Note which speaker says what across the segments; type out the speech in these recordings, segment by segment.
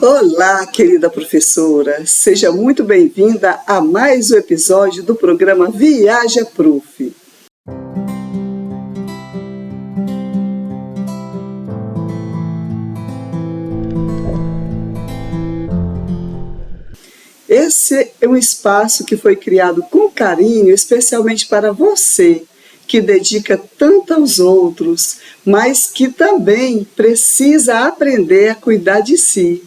Speaker 1: Olá, querida professora, seja muito bem-vinda a mais um episódio do programa Viaja Prof. Esse é um espaço que foi criado com carinho, especialmente para você, que dedica tanto aos outros, mas que também precisa aprender a cuidar de si.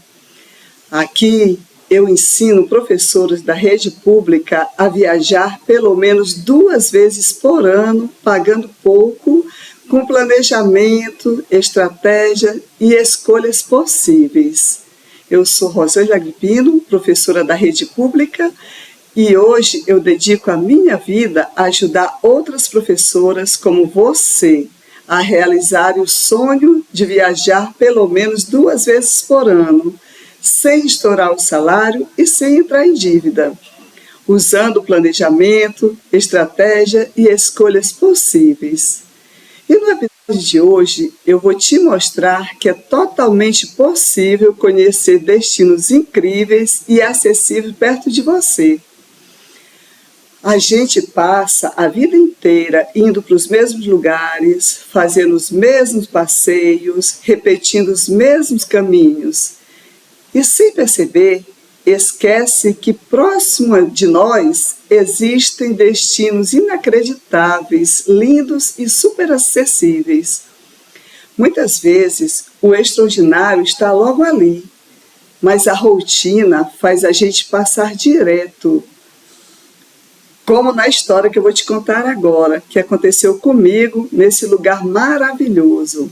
Speaker 1: Aqui eu ensino professores da rede pública a viajar pelo menos 2 vezes por ano, pagando pouco, com planejamento, estratégia e escolhas possíveis. Eu sou Rosângela Agripino, professora da rede pública, e hoje eu dedico a minha vida a ajudar outras professoras como você a realizar o sonho de viajar pelo menos 2 vezes por ano, sem estourar o salário e sem entrar em dívida, usando planejamento, estratégia e escolhas possíveis. E no episódio de hoje eu vou te mostrar que é totalmente possível conhecer destinos incríveis e acessíveis perto de você. A gente passa a vida inteira indo para os mesmos lugares, fazendo os mesmos passeios, repetindo os mesmos caminhos. E sem perceber, esquece que próximo de nós existem destinos inacreditáveis, lindos e super acessíveis. Muitas vezes o extraordinário está logo ali, mas a rotina faz a gente passar direto. Como na história que eu vou te contar agora, que aconteceu comigo nesse lugar maravilhoso.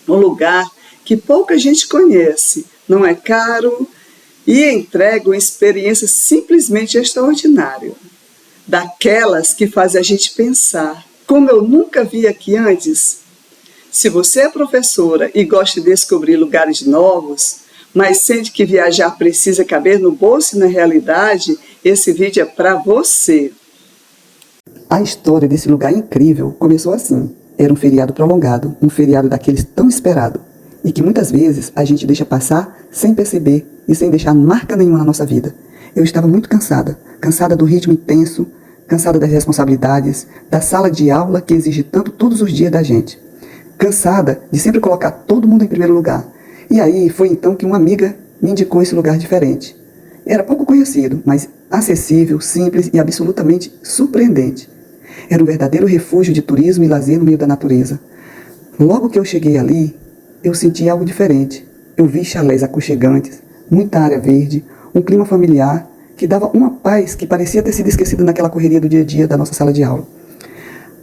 Speaker 1: Um lugar que pouca gente conhece, não é caro e entrega uma experiência simplesmente extraordinária. Daquelas que fazem a gente pensar, como eu nunca vi aqui antes. Se você é professora e gosta de descobrir lugares novos, mas sente que viajar precisa caber no bolso e na realidade, esse vídeo é para você.
Speaker 2: A história desse lugar incrível começou assim. Era um feriado prolongado, um feriado daqueles tão esperado, e que muitas vezes a gente deixa passar sem perceber e sem deixar marca nenhuma na nossa vida. Eu estava muito cansada do ritmo intenso, cansada das responsabilidades, da sala de aula que exige tanto todos os dias da gente. Cansada de sempre colocar todo mundo em primeiro lugar. E aí foi então que uma amiga me indicou esse lugar diferente. Era pouco conhecido, mas acessível, simples e absolutamente surpreendente. Era um verdadeiro refúgio de turismo e lazer no meio da natureza. Logo que eu cheguei ali, eu senti algo diferente. Eu vi chalés aconchegantes, muita área verde, um clima familiar que dava uma paz que parecia ter sido esquecida naquela correria do dia a dia da nossa sala de aula.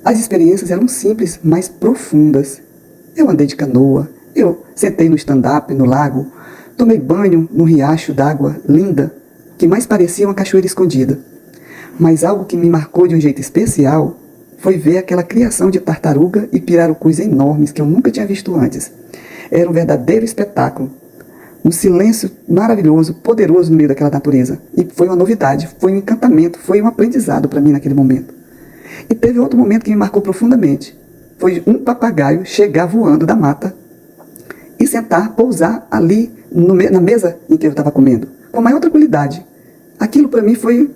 Speaker 2: As experiências eram simples, mas profundas. Eu andei de canoa, eu sentei no stand-up, no lago, tomei banho num riacho d'água linda, que mais parecia uma cachoeira escondida. Mas algo que me marcou de um jeito especial foi ver aquela criação de tartaruga e pirarucus enormes que eu nunca tinha visto antes. Era um verdadeiro espetáculo. Um silêncio maravilhoso, poderoso no meio daquela natureza. E foi uma novidade, foi um encantamento, foi um aprendizado para mim naquele momento. E teve outro momento que me marcou profundamente. Foi um papagaio chegar voando da mata e sentar, pousar ali na mesa em que eu estava comendo, com a maior tranquilidade. Aquilo para mim foi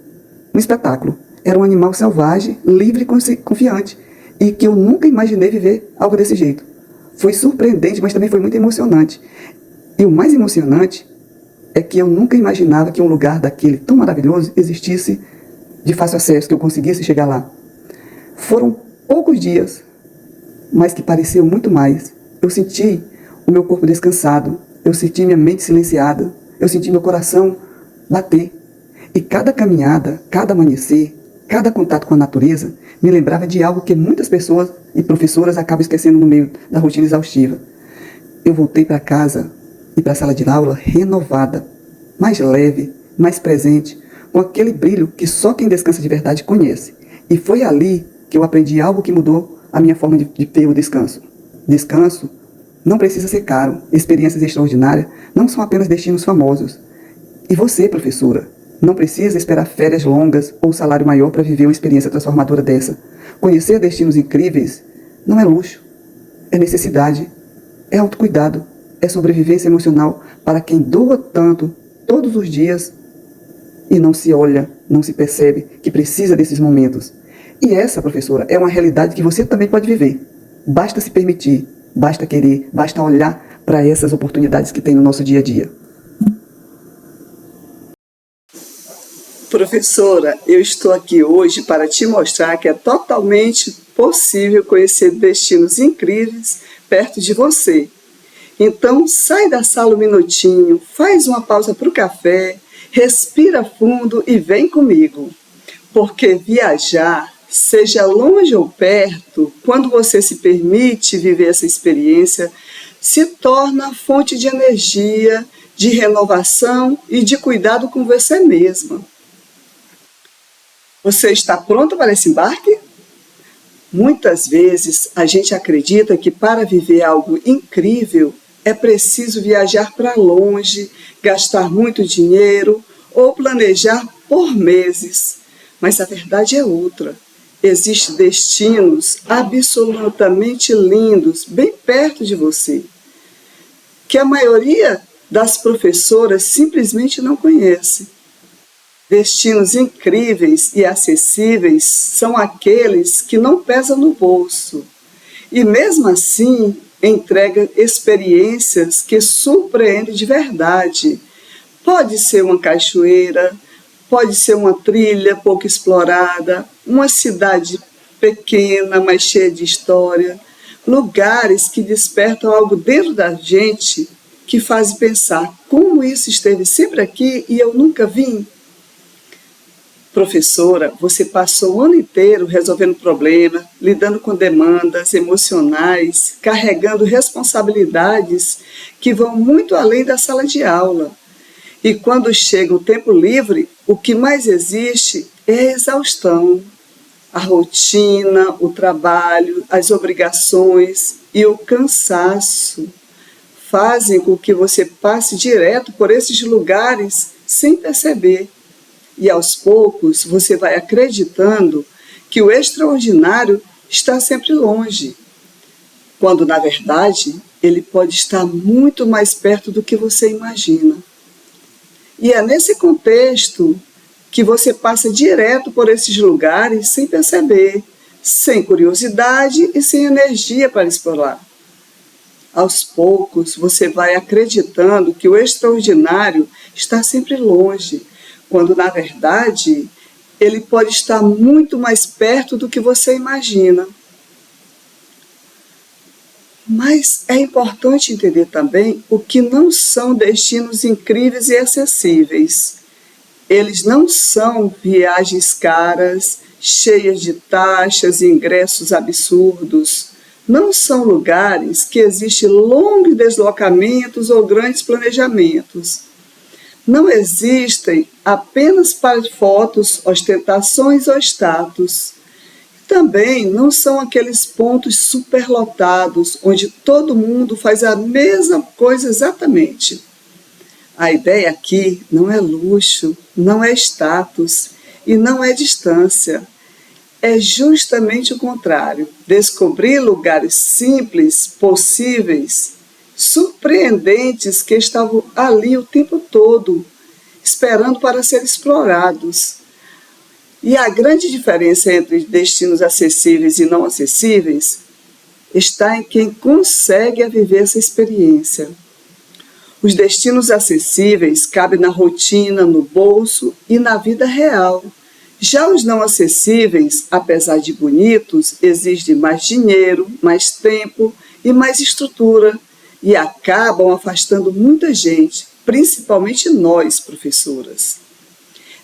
Speaker 2: um espetáculo. Era um animal selvagem, livre e confiante, e que eu nunca imaginei viver algo desse jeito. Foi surpreendente, mas também foi muito emocionante. E o mais emocionante é que eu nunca imaginava que um lugar daquele tão maravilhoso existisse de fácil acesso, que eu conseguisse chegar lá. Foram poucos dias, mas que pareciam muito mais. Eu senti o meu corpo descansado, eu senti minha mente silenciada, eu senti meu coração bater. E cada caminhada, cada amanhecer, cada contato com a natureza me lembrava de algo que muitas pessoas e professoras acabam esquecendo no meio da rotina exaustiva. Eu voltei para casa e para a sala de aula renovada, mais leve, mais presente, com aquele brilho que só quem descansa de verdade conhece. E foi ali que eu aprendi algo que mudou a minha forma de ter o descanso. Descanso não precisa ser caro. Experiências extraordinárias não são apenas destinos famosos. E você, professora, não precisa esperar férias longas ou salário maior para viver uma experiência transformadora dessa. Conhecer destinos incríveis não é luxo, é necessidade, é autocuidado, é sobrevivência emocional para quem doa tanto todos os dias e não se olha, não se percebe que precisa desses momentos. E essa, professora, é uma realidade que você também pode viver. Basta se permitir, basta querer, basta olhar para essas oportunidades que tem no nosso dia a dia.
Speaker 1: Professora, eu estou aqui hoje para te mostrar que é totalmente possível conhecer destinos incríveis perto de você. Então, sai da sala um minutinho, faz uma pausa para o café, respira fundo e vem comigo. Porque viajar, seja longe ou perto, quando você se permite viver essa experiência, se torna fonte de energia, de renovação e de cuidado com você mesma. Você está pronto para esse embarque? Muitas vezes a gente acredita que para viver algo incrível é preciso viajar para longe, gastar muito dinheiro ou planejar por meses. Mas a verdade é outra. Existem destinos absolutamente lindos, bem perto de você, que a maioria das professoras simplesmente não conhece. Destinos incríveis e acessíveis são aqueles que não pesam no bolso e, mesmo assim, entregam experiências que surpreendem de verdade. Pode ser uma cachoeira, pode ser uma trilha pouco explorada, uma cidade pequena, mas cheia de história, lugares que despertam algo dentro da gente que faz pensar como isso esteve sempre aqui e eu nunca vim. Professora, você passou o ano inteiro resolvendo problemas, lidando com demandas emocionais, carregando responsabilidades que vão muito além da sala de aula. E quando chega o tempo livre, o que mais existe é a exaustão. A rotina, o trabalho, as obrigações e o cansaço fazem com que você passe direto por esses lugares sem perceber. E aos poucos você vai acreditando que o extraordinário está sempre longe, quando na verdade ele pode estar muito mais perto do que você imagina. E é nesse contexto que você passa direto por esses lugares sem perceber, sem curiosidade e sem energia para explorar. Aos poucos você vai acreditando que o extraordinário está sempre longe, quando, na verdade, ele pode estar muito mais perto do que você imagina. Mas é importante entender também o que não são destinos incríveis e acessíveis. Eles não são viagens caras, cheias de taxas e ingressos absurdos. Não são lugares que existem longos deslocamentos ou grandes planejamentos. Não existem apenas para fotos, ostentações ou status. Também não são aqueles pontos superlotados, onde todo mundo faz a mesma coisa exatamente. A ideia aqui não é luxo, não é status e não é distância. É justamente o contrário. Descobrir lugares simples, possíveis, surpreendentes que estavam ali o tempo todo, esperando para ser explorados. E a grande diferença entre destinos acessíveis e não acessíveis está em quem consegue viver essa experiência. Os destinos acessíveis cabem na rotina, no bolso e na vida real. Já os não acessíveis, apesar de bonitos, exigem mais dinheiro, mais tempo e mais estrutura, e acabam afastando muita gente, principalmente nós, professoras.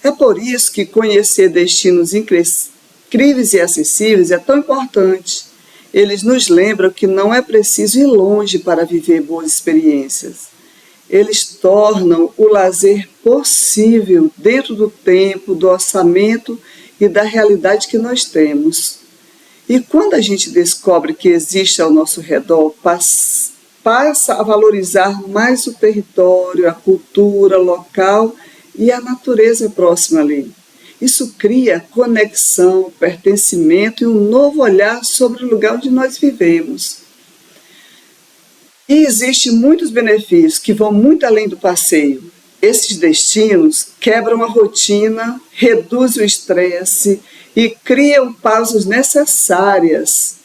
Speaker 1: É por isso que conhecer destinos incríveis e acessíveis é tão importante. Eles nos lembram que não é preciso ir longe para viver boas experiências. Eles tornam o lazer possível dentro do tempo, do orçamento e da realidade que nós temos. E quando a gente descobre que existe ao nosso redor, passa a valorizar mais o território, a cultura local e a natureza próxima ali. Isso cria conexão, pertencimento e um novo olhar sobre o lugar onde nós vivemos. E existem muitos benefícios que vão muito além do passeio. Esses destinos quebram a rotina, reduzem o estresse e criam pausas necessárias.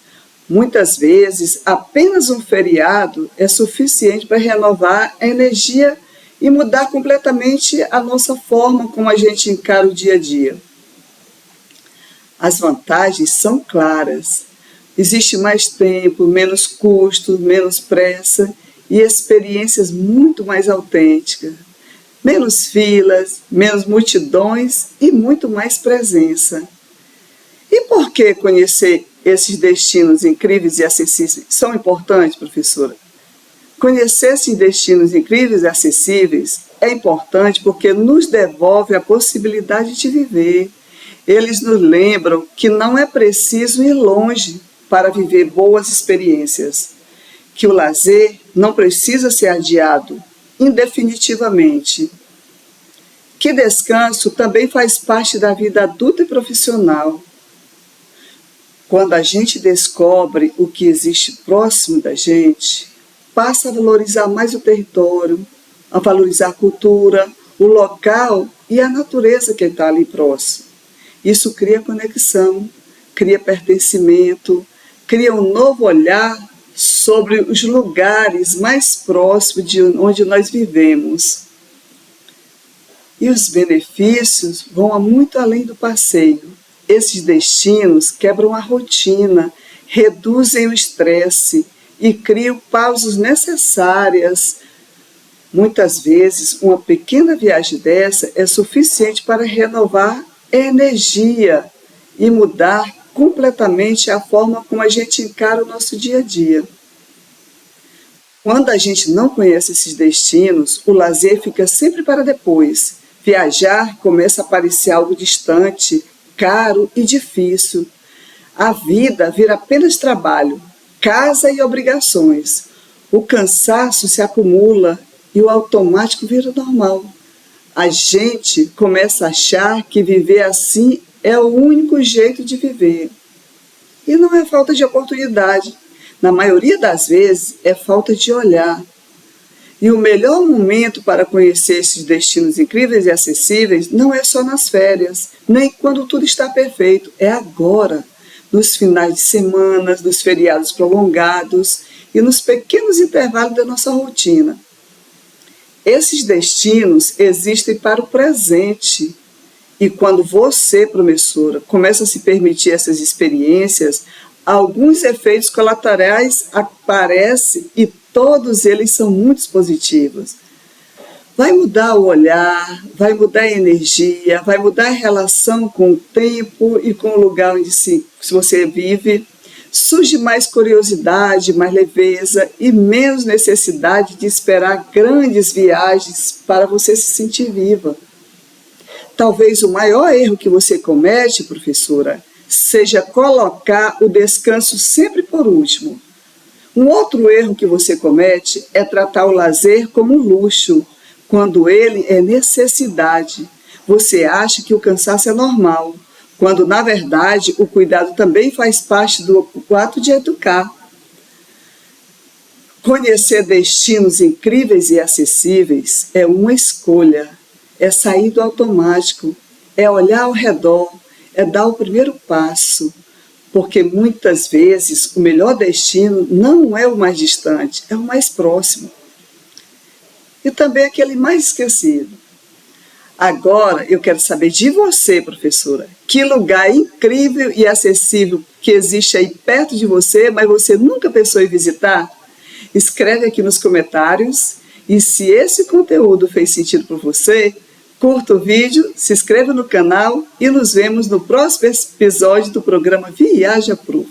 Speaker 1: Muitas vezes, apenas um feriado é suficiente para renovar a energia e mudar completamente a nossa forma como a gente encara o dia a dia. As vantagens são claras. Existe mais tempo, menos custo, menos pressa e experiências muito mais autênticas. Menos filas, menos multidões e muito mais presença. E por que conhecer esses destinos incríveis e acessíveis são importantes, professora? Conhecer esses destinos incríveis e acessíveis é importante porque nos devolve a possibilidade de viver. Eles nos lembram que não é preciso ir longe para viver boas experiências, que o lazer não precisa ser adiado indefinitivamente, que descanso também faz parte da vida adulta e profissional. Quando a gente descobre o que existe próximo da gente, passa a valorizar mais o território, a valorizar a cultura, o local e a natureza que está ali próximo. Isso cria conexão, cria pertencimento, cria um novo olhar sobre os lugares mais próximos de onde nós vivemos. E os benefícios vão muito além do passeio. Esses destinos quebram a rotina, reduzem o estresse e criam pausas necessárias. Muitas vezes, uma pequena viagem dessa é suficiente para renovar a energia e mudar completamente a forma como a gente encara o nosso dia a dia. Quando a gente não conhece esses destinos, o lazer fica sempre para depois. Viajar começa a parecer algo distante, caro e difícil. A vida vira apenas trabalho, casa e obrigações. O cansaço se acumula e o automático vira normal. A gente começa a achar que viver assim é o único jeito de viver. E não é falta de oportunidade. Na maioria das vezes, é falta de olhar. E o melhor momento para conhecer esses destinos incríveis e acessíveis não é só nas férias, nem quando tudo está perfeito. É agora, nos finais de semana, nos feriados prolongados e nos pequenos intervalos da nossa rotina. Esses destinos existem para o presente. E quando você, professora, começa a se permitir essas experiências, alguns efeitos colaterais aparecem e todos eles são muito positivos. Vai mudar o olhar, vai mudar a energia, vai mudar a relação com o tempo e com o lugar onde se você vive. Surge mais curiosidade, mais leveza e menos necessidade de esperar grandes viagens para você se sentir viva. Talvez o maior erro que você comete, professora, seja colocar o descanso sempre por último. Um outro erro que você comete é tratar o lazer como um luxo, quando ele é necessidade. Você acha que o cansaço é normal, quando, na verdade, o cuidado também faz parte do ato de educar. Conhecer destinos incríveis e acessíveis é uma escolha, é sair do automático, é olhar ao redor, é dar o primeiro passo, porque muitas vezes o melhor destino não é o mais distante, é o mais próximo. E também aquele mais esquecido. Agora eu quero saber de você, professora, que lugar incrível e acessível que existe aí perto de você, mas você nunca pensou em visitar? Escreve aqui nos comentários e se esse conteúdo fez sentido para você, curta o vídeo, se inscreva no canal e nos vemos no próximo episódio do programa Viaja Prof.